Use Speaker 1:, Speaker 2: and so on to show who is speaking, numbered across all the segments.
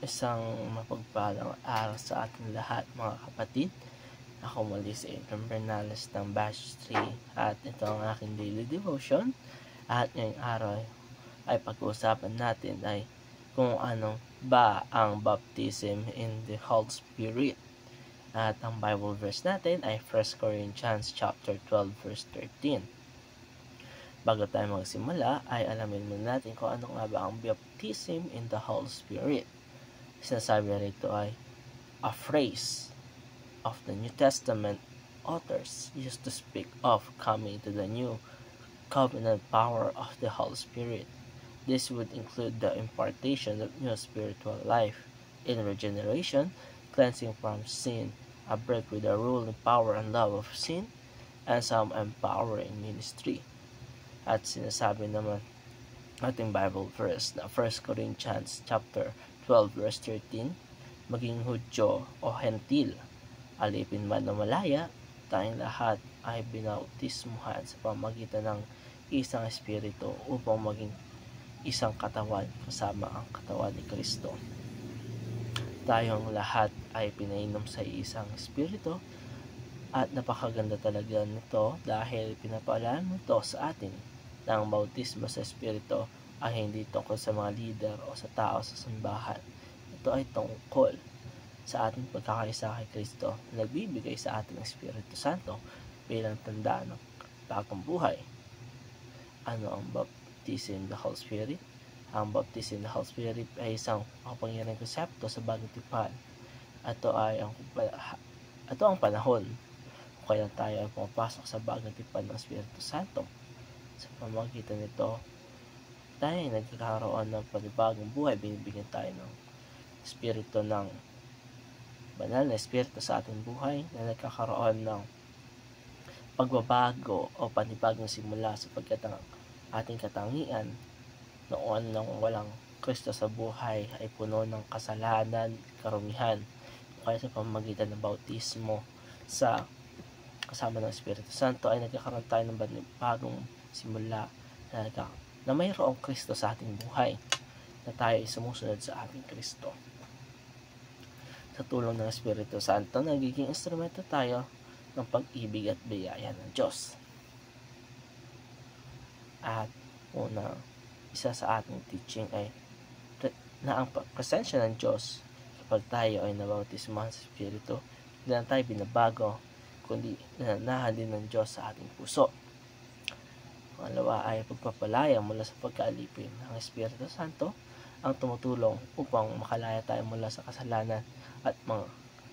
Speaker 1: Isang mapagpalang araw sa ating lahat, mga kapatid. Ako muli si Adrian Bernales ng Batch 3 at ito ang aking daily devotion. At ngayong araw ay pag-uusapan natin ay kung ano ba ang baptism in the Holy Spirit. At ang Bible verse natin ay 1 Corinthians chapter 12 verse 13. Bago tayo magsimula ay alamin muna natin kung ano nga ba ang baptism in the Holy Spirit. Sinasabi rito ay a phrase of the New Testament authors used to speak of coming to the new covenant power of the Holy Spirit. This would include the impartation of new spiritual life in regeneration, cleansing from sin, a break with the ruling power and love of sin, and some empowering ministry. At sinasabi naman ating Bible verse na 1 Corinthians chapter 12 verse 13, maging Hudyo o Hentil, alipin man o malaya, tayong lahat ay binautismuhan sa pamagitan ng isang espiritu upang maging isang katawan kasama ang katawan ni Kristo. Tayong lahat ay pinainom sa isang espiritu at napakaganda talaga nito dahil pinapaalam nito sa atin na ang bautismo sa espiritu ay hindi tungkol sa mga leader o sa tao sa simbahan. Ito ay tungkol sa ating pagkakaisa kay Kristo na nagbibigay sa ating Espiritu Santo bilang tanda ng bagong buhay. Ano ang baptism in the Holy Spirit? Ang baptism in the Holy Spirit ay isang makapangyarihang konsepto sa bagong tipan. Ito ang panahon kung kailan tayo ay pumapasok sa bagong tipan ng Espiritu Santo. Sa pamamagitan nito, tayo ay nagkakaroon ng panibagong buhay. Binibigyan tayo ng espiritu ng banal na espiritu sa ating buhay na nagkakaroon ng pagbabago o panibagong simula sapagkat ang ating katangian noon nang walang Kristo sa buhay ay puno ng kasalanan, karumihan. Kaya sa pamamagitan ng bautismo sa kasama ng Espiritu Santo ay nagkakaroon tayo ng bagong simula na mayroong Kristo sa ating buhay, na tayo ay sumusunod sa ating Kristo. Sa tulong ng Espiritu Santo, nagiging instrumento tayo ng pag-ibig at biyaya ng Diyos. At isa sa ating teaching ay na ang presensya ng Diyos kapag tayo ay nabautismuhan sa Espiritu, hindi lang tayo binabago, kundi nananahan din ng Diyos sa ating puso. Pangalawa ay pagpapalaya mula sa pagkaalipin ng Espiritu Santo ang tumutulong upang makalaya tayo mula sa kasalanan at mga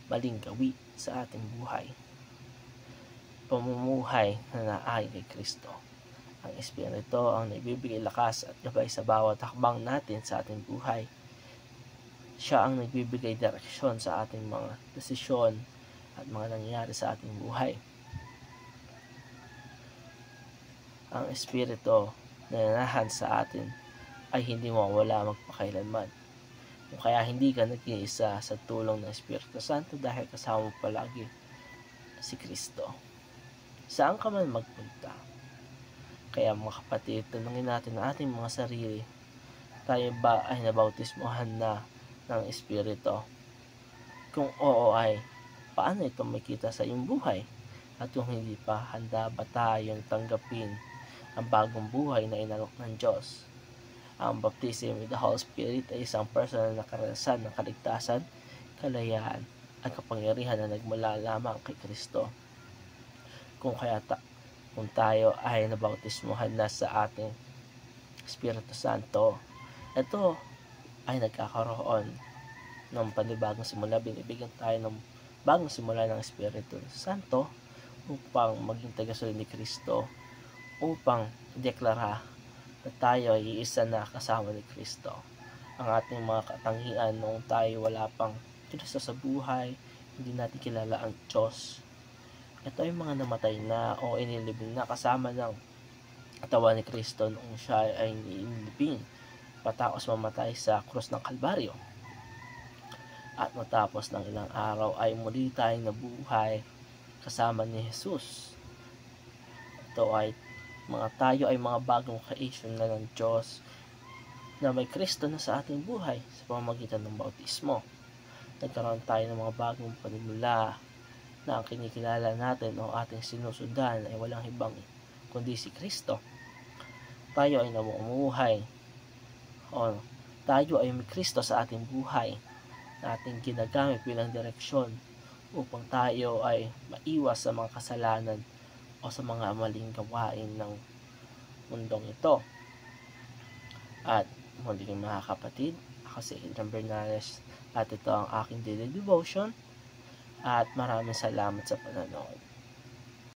Speaker 1: maling gawi sa ating buhay. Pamumuhay na naayon kay Kristo. Ang Espiritu ang nagbibigay lakas at gabay sa bawat hakbang natin sa ating buhay. Siya ang nagbibigay direksyon sa ating mga desisyon at mga nangyayari sa ating buhay. Ang Espiritu na nanahan sa atin ay hindi mawawala magpakailanman. Kung kaya hindi ka nag-iisa sa tulong ng Espiritu Santo dahil kasama mo palagi si Kristo. Saan ka man magpunta? Kaya mga kapatid, tanungin natin ang ating mga sarili. Tayo ba ay nabautismuhan na ng Espiritu? Kung oo ay, paano ito makita sa iyong buhay? At kung hindi pa, handa ba tayong tanggapin ang bagong buhay na inalok ng Diyos? Ang baptism with the Holy Spirit ay isang personal na karanasan ng kaligtasan, kalayaan, at kapangyarihan na nagmula lamang kay Kristo. Kung tayo ay nabautismuhan na sa ating Espiritu Santo, ito ay nagkakaroon ng panibagong simula. Binibigyan tayo ng bagong simula ng Espiritu Santo upang maging tagasunod ni Kristo, upang deklara na tayo ay iisa na kasama ni Kristo. Ang ating mga katangian noong tayo wala pang Kristo sa buhay, hindi natin kilala ang Diyos. Ito ay mga namatay na o inilibing na kasama ng katawan ni Kristo noong siya ay inilibing patapos mamatay sa krus ng Kalbaryo. At matapos ng ilang araw ay muli tayong nabuhay kasama ni Jesus. Tayo ay mga bagong creation na ng Diyos na may Kristo na sa ating buhay sa pamamagitan ng bautismo. Nagkaroon tayo ng mga bagong panimula na ang kinikilala natin o ating sinusundan ay walang ibang kundi si Kristo. Tayo ay namumuhay o tayo ay may Kristo sa ating buhay na ating ginagamit bilang direksyon upang tayo ay maiwas sa mga kasalanan o sa mga maling gawain ng mundong ito. At muli mga kapatid, ako si Adrian Bernales at ito ang aking daily devotion at maraming salamat sa panonood.